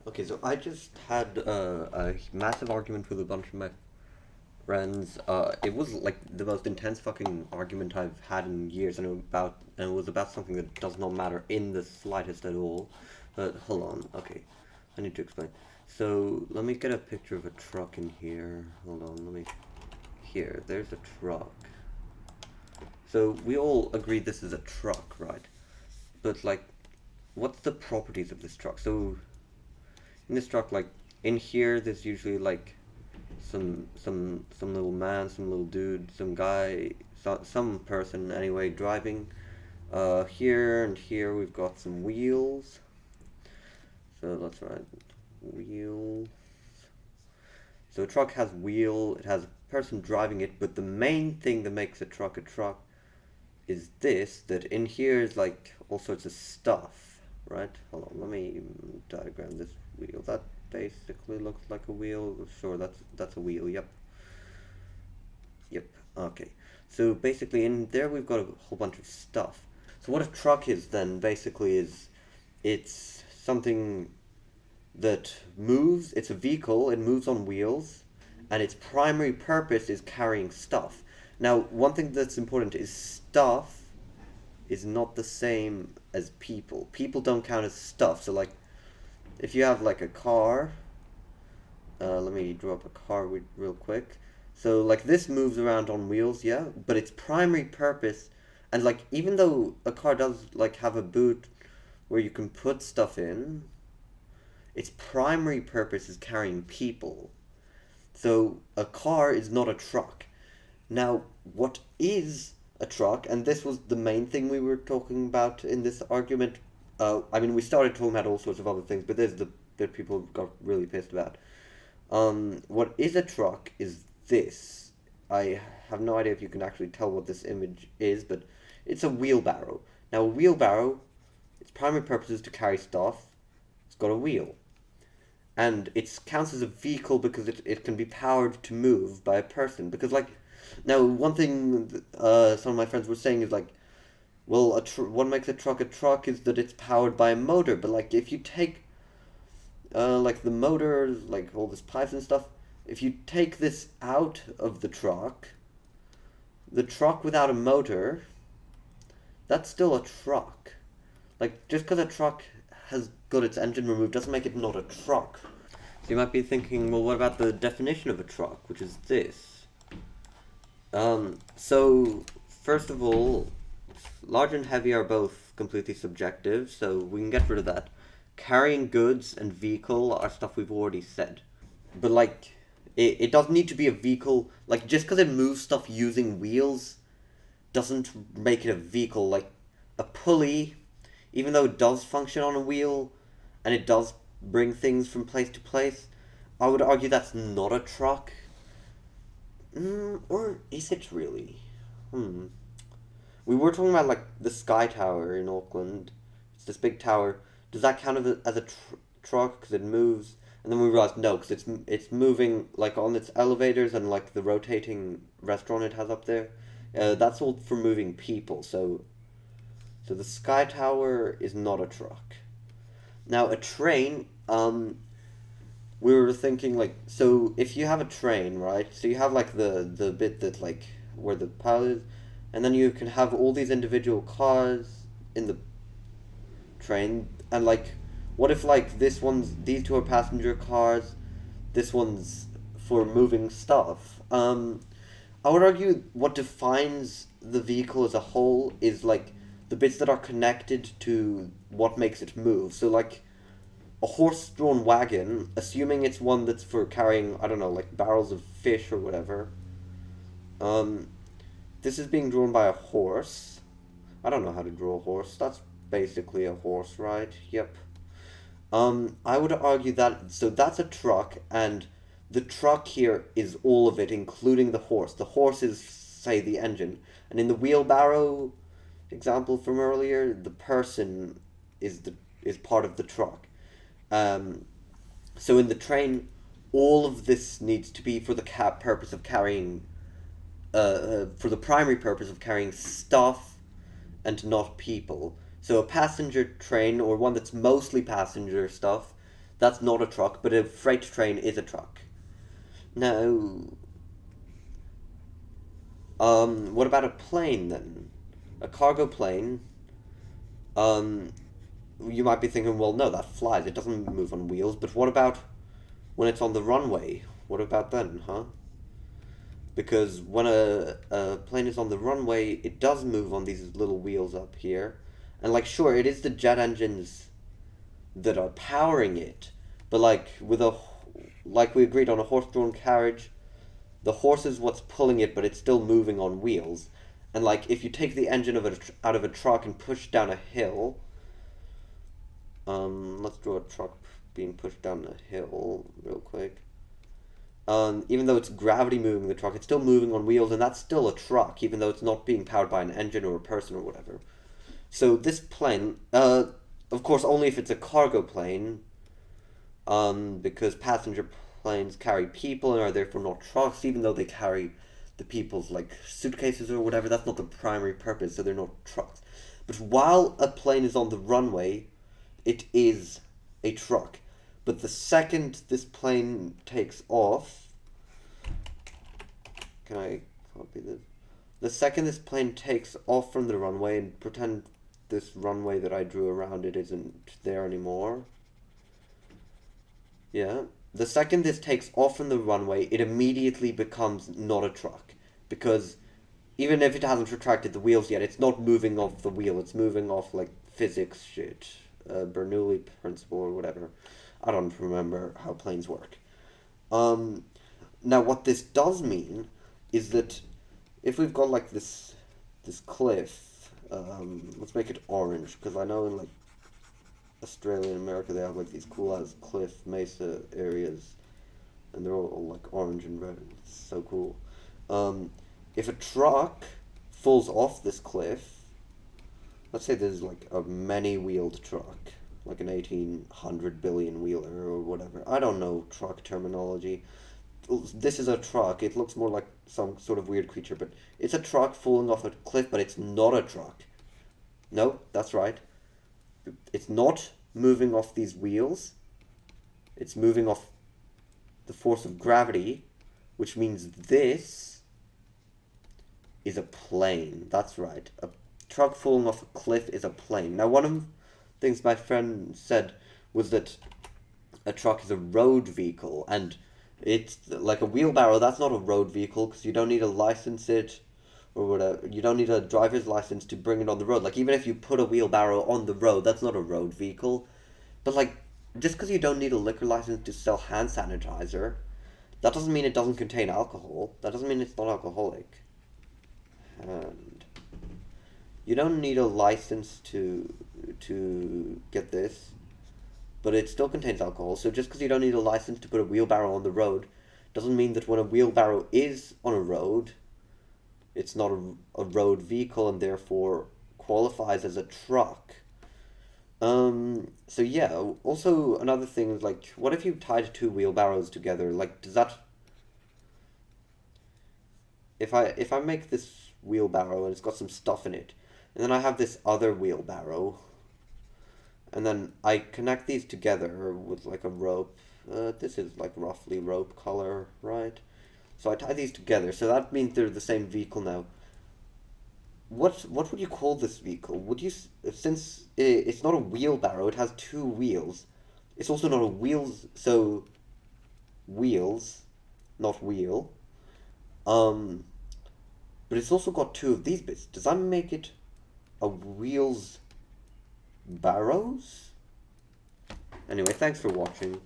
Okay, so I just had a massive argument with a bunch of my friends. It was like the most intense fucking argument I've had in years, and it was about something that does not matter in the slightest at all. But hold on, okay, I need to explain. So let me get a picture of a truck in here. Hold on, let me. Here, there's a truck. So we all agree this is a truck, right? But like, what's the properties of this truck? So in this truck, like in here, there's usually like some little man, some little dude, some guy, some person anyway driving. Here and here we've got some wheels. So that's right, wheels. So a truck has wheel. It has a person driving it, but the main thing that makes a truck is this. That in here is like all sorts of stuff, right? Hold on, let me diagram this wheel. That basically looks like a wheel. Sure, that's a wheel. Yep. Yep. Okay. So basically in there we've got a whole bunch of stuff. So what a truck is then basically is it's something that moves, it's a vehicle, it moves on wheels, and its primary purpose is carrying stuff. Now, one thing that's important is stuff is not the same as people. People don't count as stuff. So like if you have like a car, let me draw up a car real quick. So like this moves around on wheels, yeah, but its primary purpose, and like even though a car does like have a boot where you can put stuff in, its primary purpose is carrying people. So a car is not a truck. Now, what is a truck? And this was the main thing we were talking about in this argument. I mean, we started talking about all sorts of other things, but there's the bit people got really pissed about. What is a truck is this. I have no idea if you can actually tell what this image is, but it's a wheelbarrow. Now, a wheelbarrow, its primary purpose is to carry stuff. It's got a wheel. And it counts as a vehicle because it can be powered to move by a person. Because, like, now, one thing some of my friends were saying is, like, well, what makes a truck is that it's powered by a motor. But, like, if you take like the motors, like all this pipes and stuff, if you take this out of the truck without a motor, that's still a truck. Like, just because a truck has got its engine removed doesn't make it not a truck. So you might be thinking, well, what about the definition of a truck, which is this? So, first of all, large and heavy are both completely subjective, so we can get rid of that. Carrying goods and vehicle are stuff we've already said. But, like, it doesn't need to be a vehicle. Like, just because it moves stuff using wheels doesn't make it a vehicle. Like, a pulley, even though it does function on a wheel, and it does bring things from place to place, I would argue that's not a truck. Or is it really? We were talking about like the Sky Tower in Auckland. It's this big tower. Does that count as a truck because it moves? And then we realized no, because it's moving like on its elevators and like the rotating restaurant it has up there. That's all for moving people. So the Sky Tower is not a truck. Now a train. We were thinking like so if you have a train, right? So you have like the bit that like where the pilot is, and then you can have all these individual cars in the train, and like what if like these two are passenger cars, this one's for moving stuff. I would argue what defines the vehicle as a whole is like the bits that are connected to what makes it move. So like a horse-drawn wagon, assuming it's one that's for carrying, I don't know, like barrels of fish or whatever. Um, this is being drawn by a horse. I don't know how to draw a horse. That's basically a horse, right? Yep. I would argue that so that's a truck, and the truck here is all of it, including the horse. The horse is, say, the engine, and in the wheelbarrow example from earlier, the person is part of the truck. Um, so in the train, all of this needs to be for the purpose of carrying, for the primary purpose of carrying stuff and not people. So a passenger train or one that's mostly passenger stuff, That's not a truck, but a freight train is a truck. Now, what about a plane then? A cargo plane, you might be thinking, well, no, that flies. It doesn't move on wheels. But what about when it's on the runway? What about then, huh? Because when a plane is on the runway, it does move on these little wheels up here. And, like, sure, it is the jet engines that are powering it. But, like, like we agreed on a horse-drawn carriage, the horse is what's pulling it, but it's still moving on wheels. And, like, if you take the engine out of a truck and push down a hill, let's draw a truck being pushed down a hill real quick. Even though it's gravity moving the truck, it's still moving on wheels, and that's still a truck, even though it's not being powered by an engine or a person or whatever. So this plane, of course, only if it's a cargo plane, because passenger planes carry people and are therefore not trucks, even though they carry the people's, like, suitcases or whatever. That's not the primary purpose, so they're not trucks. But while a plane is on the runway, it is a truck. But the second this plane takes off, can I copy this? The second this plane takes off from the runway, and pretend this runway that I drew around it isn't there anymore. Yeah. The second this takes off from the runway, it immediately becomes not a truck. Because even if it hasn't retracted the wheels yet, it's not moving off the wheel. It's moving off, like, physics shit. Bernoulli principle or whatever. I don't remember how planes work. Now what this does mean is that if we've got, like, this cliff, let's make it orange, because I know in, like, Australia and America they have, like, these cool ass cliff mesa areas, and they're all like orange and red. It's so cool. If a truck falls off this cliff, let's say there's, like, a many-wheeled truck, like an 1800 billion wheeler or whatever. I don't know truck terminology. This is a truck. It looks more like some sort of weird creature, but it's a truck falling off a cliff, but it's not a truck. No, that's right. It's not moving off these wheels. It's moving off the force of gravity, which means this is a plane. That's right. A truck falling off a cliff is a plane. Now, one of the things my friend said was that a truck is a road vehicle, and it's like a wheelbarrow. That's not a road vehicle, because you don't need to license it or whatever. You don't need a driver's license to bring it on the road. Like, even if you put a wheelbarrow on the road, that's not a road vehicle. But, like, just because you don't need a liquor license to sell hand sanitizer, that doesn't mean it doesn't contain alcohol. That doesn't mean it's not alcoholic. And you don't need a license to get this, but it still contains alcohol. So just because you don't need a license to put a wheelbarrow on the road doesn't mean that when a wheelbarrow is on a road, it's not a road vehicle and therefore qualifies as a truck. So yeah, also another thing is, like, what if you tied two wheelbarrows together? Like, does that... If I make this wheelbarrow and it's got some stuff in it, and then I have this other wheelbarrow, and then I connect these together with, like, a rope. This is, like, roughly rope color, right? So I tie these together, so that means they're the same vehicle now. What would you call this vehicle? Would you, since it's not a wheelbarrow, it has two wheels. It's also not a wheels, so wheels, not wheel. But it's also got two of these bits. Does that make it a wheels barrows? Anyway, thanks for watching.